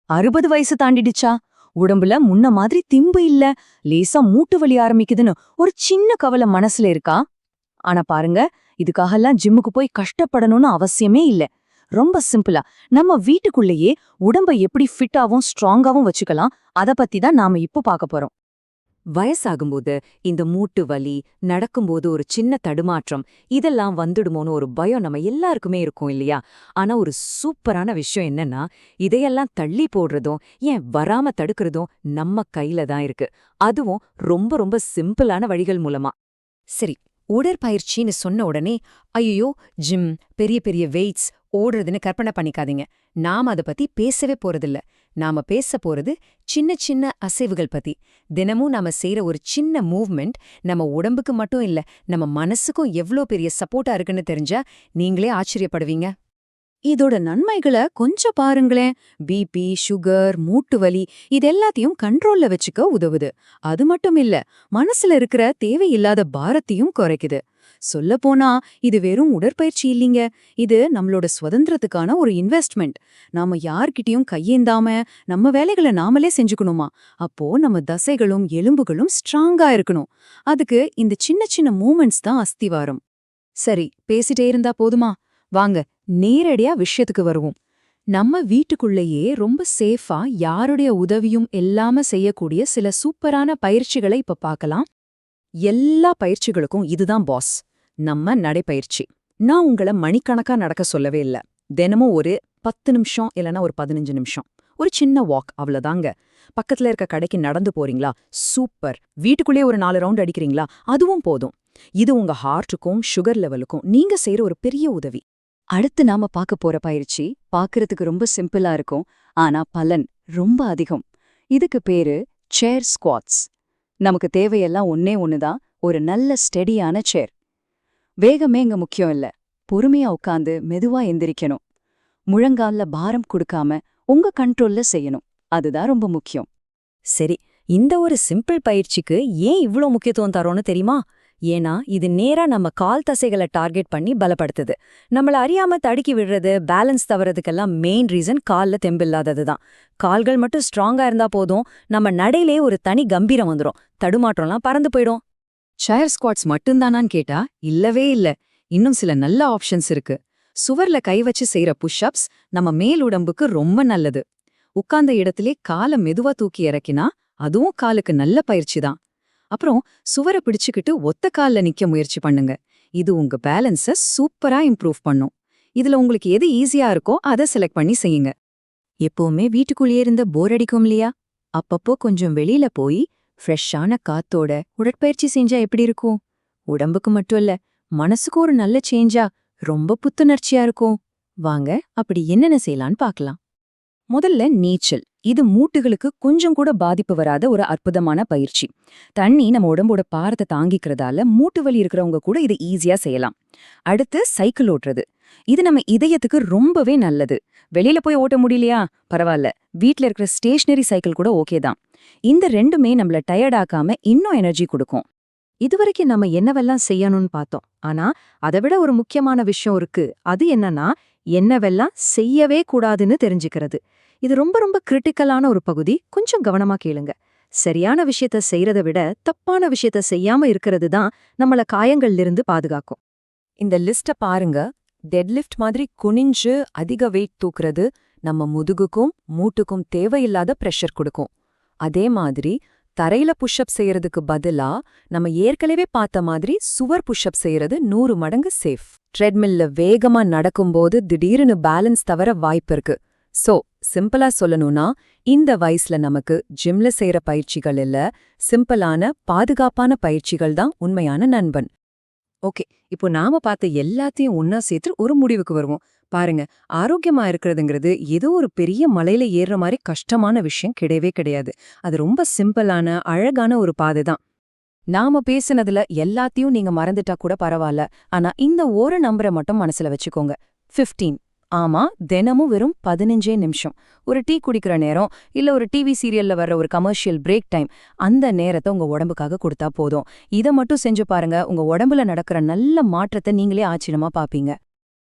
60 வயசு தாண்டிடுச்சா? உடம்புல முன்ன மாதிரி திம்பு இல்ல, லேசா மூட்டு வலி ஆரம்பிக்குதுன்னு ஒரு சின்ன கவலை மனசுல இருக்கா? ஆனா பாருங்க, இதுக்காகலாம் ஜிம்முக்கு போய் கஷ்டப்படணும்னு அவசியமே இல்ல. ரொம்ப சிம்பிளா நம்ம வீட்டுக்குள்ளேயே உடம்ப எப்படி ஃபிட்டாவும் ஸ்ட்ராங்காவும் வச்சுக்கலாம், அத பத்தி தான் நாம இப்போ பார்க்க போறோம். வயசாகும்போது இந்த மூட்டு வலி, நடக்கும்போது ஒரு சின்ன தடுமாற்றம், இதெல்லாம் வந்துடுமோன்னு ஒரு பயம் நம்ம எல்லாருக்குமே இருக்கும் இல்லையா? ஆனா ஒரு சூப்பரான விஷயம் என்னன்னா, இதையெல்லாம் தள்ளி போடுறதும், ஏன் வராம தடுக்கிறதும் நம்ம கையில தான் இருக்கு. அதுவும் ரொம்ப ரொம்ப சிம்பிளான வழிகள் மூலமா. சரி, உடற்பயிற்சின்னு சொன்ன உடனே ஐயோ ஜிம், பெரிய பெரிய வெயிட்ஸ், ஓடுறதுன்னு கற்பனை பண்ணிக்காதீங்க. நாம அத பத்தி பேசவே போறதில்ல. நாம பேச போறது சின்ன சின்ன அசைவுகள் பத்தி. தினமும் நாம செய்யற ஒரு சின்ன மூவ்மெண்ட் நம்ம உடம்புக்கு மட்டும் இல்ல, நம்ம மனசுக்கும் எவ்ளோ பெரிய சப்போர்ட்டா இருக்குன்னு தெரிஞ்சா நீங்களே ஆச்சரியப்படுவீங்க. இதோட நன்மைகளை கொஞ்சம் பாருங்களேன். பிபி, சுகர், மூட்டு வலி இது எல்லாத்தையும் கண்ட்ரோல்ல வச்சுக்க உதவுது. அது மட்டும் இல்ல, மனசுல இருக்கிற தேவையில்லாத பாரத்தையும் குறைக்குது. சொல்லப்போனா இது வெறும் உடற்பயிற்சி இல்லைங்க, இது நம்மளோட சுதந்திரத்துக்கான ஒரு இன்வெஸ்ட்மெண்ட். நாம யார்கிட்டயும் கையேந்தாம நம்ம வேலைகளை நாமளே செஞ்சுக்கணுமா? அப்போ நம்ம தசைகளும் எலும்புகளும் ஸ்ட்ராங்கா இருக்கணும். அதுக்கு இந்த சின்ன சின்ன மூமெண்ட்ஸ் தான் அஸ்திவாரம். சரி, பேசிட்டே இருந்தா போதுமா? வாங்க நேரடியா விஷயத்துக்கு வருவோம். நம்ம வீட்டுக்குள்ளேயே ரொம்ப சேஃபா யாருடைய உதவியும் இல்லாம செய்யக்கூடிய சில சூப்பரான பயிற்சிகளை இப்ப பார்க்கலாம். எல்லா பயிற்சிகளுக்கும் இதுதான் பாஸ், நம்ம நடைப்பயிற்சி. நான் உங்கள மணிக்கணக்கா நடக்க சொல்லவே இல்ல. தினமும் ஒரு 10 நிமிஷம் இல்லனா ஒரு 15 நிமிஷம், ஒரு சின்ன வாக், அவ்வளவுதாங்க. பக்கத்துல இருக்க கடைக்கு நடந்து போறீங்களா? சூப்பர். வீட்டுக்குள்ளே ஒரு 4 ரவுண்ட் அடிக்கிறீங்களா? அதுவும் போதும். இது உங்க ஹார்ட்டுக்கும் சுகர் லெவலுக்கும் நீங்க செய்யற ஒரு பெரிய உதவி. அடுத்து நாம பார்க்க போற பயிற்சி பார்க்கறதுக்கு ரொம்ப சிம்பிளா இருக்கும், ஆனா பலன் ரொம்ப அதிகம். இதுக்கு பேரு சேர் ஸ்குவாட்ஸ். நமக்கு தேவையெல்லாம் ஒன்னே ஒண்ணுதான், ஒரு நல்ல ஸ்டெடியான சேர். வேகமே இங்க முக்கியம் இல்ல, பொறுமையா உட்காந்து மெதுவா எந்திரிக்கணும். முழங்கால்ல பாரம் கொடுக்காம உங்க கண்ட்ரோல்ல செய்யணும், அதுதான் ரொம்ப முக்கியம். சரி, இந்த ஒரு சிம்பிள் பயிற்சிக்கு ஏன் இவ்ளோ முக்கியத்துவம் தரோன்னு தெரியுமா? ஏன்னா இது நேரா நம்ம கால் தசைகளை டார்கெட் பண்ணி பலப்படுத்துது. நம்மள அறியாம தடுக்கி விடுறது, பேலன்ஸ் தவறதுக்கெல்லாம் மெயின் ரீசன் கால்ல தெம்பில்லாதது தான். கால்கள் மட்டும் ஸ்ட்ராங்கா இருந்தா போதும், நம்ம நடையிலே ஒரு தனி கம்பீரம் வந்துரும், தடுமாற்றம்லாம் பறந்து போயிடும். சேர் ஸ்குவாட்ஸ் மட்டும்தானான்னு கேட்டா இல்லவே இல்ல. இன்னும் சில நல்ல ஆப்ஷன்ஸ் இருக்கு. சுவர்ல கை வச்சு செய்யற புஷ்அப்ஸ் நம்ம மேல் உடம்புக்கு ரொம்ப நல்லது. உட்கார்ந்த இடத்திலே காலை மெதுவா தூக்கி இறக்கினா அதுவும் காலுக்கு நல்ல பயிற்சி தான். அப்புறம் சுவரை பிடிச்சுக்கிட்டு ஒத்த கால்ல நிக்க முயற்சி பண்ணுங்க. இது உங்க பேலன்ஸ சூப்பரா இம்ப்ரூவ் பண்ணும். இதுல உங்களுக்கு எது ஈஸியா இருக்கோ அதை செலக்ட் பண்ணி செய்யுங்க. எப்பவுமே வீட்டுக்குள்ளேயே இருந்த போர் அடிக்கும் இல்லையா? அப்பப்போ கொஞ்சம் வெளியில போய் ஃப்ரெஷ்ஷான காத்தோட உடற்பயிற்சி செஞ்சா எப்படி இருக்கும்? உடம்புக்கு மட்டும் இல்ல, மனசுக்கு ஒரு நல்ல சேஞ்சா ரொம்ப புத்துணர்ச்சியா இருக்கும். வாங்க அப்படி என்னென்ன செய்யலான்னு பார்க்கலாம். முதல்ல நீச்சல். இது மூட்டுகளுக்கு கொஞ்சம் கூட பாதிப்பு வராத ஒரு அற்புதமான பயிற்சி. தண்ணி நம்ம உடம்போட பாரத்தை தாங்கிக்கிறதால மூட்டு வலி இருக்கிறவங்க கூட இதை ஈஸியா செய்யலாம். அடுத்து சைக்கிள் ஓட்டுறது. இது நம்ம இதயத்துக்கு ரொம்பவே நல்லது. வெளியில போய் ஓட்ட முடியலையா? பரவாயில்ல, வீட்ல இருக்கிற ஸ்டேஷனரி சைக்கிள் கூட ஓகே தான். இந்த ரெண்டுமே நம்மள டயர்ட் ஆக்காம இன்னும் எனர்ஜி கொடுக்கும். இதுவரைக்கும் நம்ம என்னவெல்லாம் செய்யணும்னு பார்த்தோம். ஆனா அதை விட ஒரு முக்கியமான விஷயம் இருக்கு. அது என்னன்னா, என்னவெல்லாம் செய்யவே கூடாதுன்னு தெரிஞ்சுக்கிறது. இது ரொம்ப ரொம்ப கிரிட்டிக்கலான ஒரு பகுதி. கொஞ்சம் கவனமா கேளுங்க. சரியான விஷயத்த செய்யறதை விட தப்பான விஷயத்த செய்யாம இருக்கிறது தான் நம்மள காயங்கள்ல இருந்து பாதுகாக்கும். இந்த லிஸ்ட பாருங்க. டெட்லிஃப்ட் மாதிரி குனிஞ்சு அதிக வெயிட் தூக்குறது நம்ம முதுகுக்கும் மூட்டுக்கும் தேவையில்லாத பிரஷர் கொடுக்கும். அதே மாதிரி தரையில புஷ்அப் செய்யறதுக்கு பதிலா நம்ம ஏற்கனவே பார்த்த மாதிரி சுவர் புஷ்அப் செய்யறது 100 மடங்கு சேஃப். ட்ரெட்மில்ல வேகமா நடக்கும்போது திடீர்னு பேலன்ஸ் தவற வாய்ப்பு இருக்கு. சோ சிம்பிளா சொல்லணும்னா, இந்த வயசுல நமக்கு ஜிம்ல செய்யற பயிற்சிகள் இல்ல, சிம்பிளான பாதுகாப்பான பயிற்சிகள் தான் உண்மையான நண்பன். ஓகே, இப்போ நாம பார்த்த எல்லாத்தையும் ஒன்னா சேர்த்து ஒரு முடிவுக்கு வருவோம். பாருங்க, ஆரோக்கியமா இருக்கிறதுங்கிறது ஏதோ ஒரு பெரிய மலையில ஏறுற மாதிரி கஷ்டமான விஷயம் கிடையவே கிடையாது. அது ரொம்ப சிம்பிளான அழகான ஒரு பாதை தான். நாம பேசுனதுல எல்லாத்தையும் நீங்க மறந்துட்டா கூட பரவாயில்ல, ஆனா இந்த ஒரு நம்பரை மட்டும் மனசுல வச்சுக்கோங்க. 15. ஆமா, தினமும் வெறும் 15 நிமிஷம். ஒரு டீ குடிக்கிற நேரம், இல்ல ஒரு டிவி சீரியல்ல வர்ற ஒரு கமர்ஷியல் பிரேக் டைம், அந்த நேரத்தை உங்க உடம்புக்காக கொடுத்தா போதும். இதை மட்டும் செஞ்சு பாருங்க, உங்க உடம்புல நடக்கிற நல்ல மாற்றத்தை நீங்களே ஆச்சரியமா பாப்பீங்க.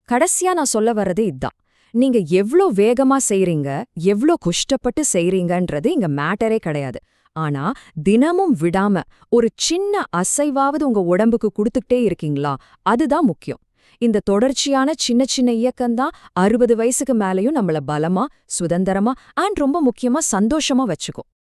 கடைசியா நான் சொல்ல வர்றது இதுதான். நீங்க எவ்ளோ வேகமா செய்றீங்க, எவ்ளோ கஷ்டப்பட்டு செய்றீங்கன்றது இங்க மேட்டரே கிடையாது. ஆனா தினமும் விடாம ஒரு சின்ன அசைவாவது உங்க உடம்புக்கு குடுத்துக்கிட்டே இருக்கீங்களா, அதுதான் முக்கியம். இந்த தொடர்ச்சியான சின்ன சின்ன இயக்கம்தான் 60 வயசுக்கு மேலயும் நம்மள பலமா, சுதந்திரமா அண்ட் ரொம்ப முக்கியமா சந்தோஷமா வச்சுக்கும்.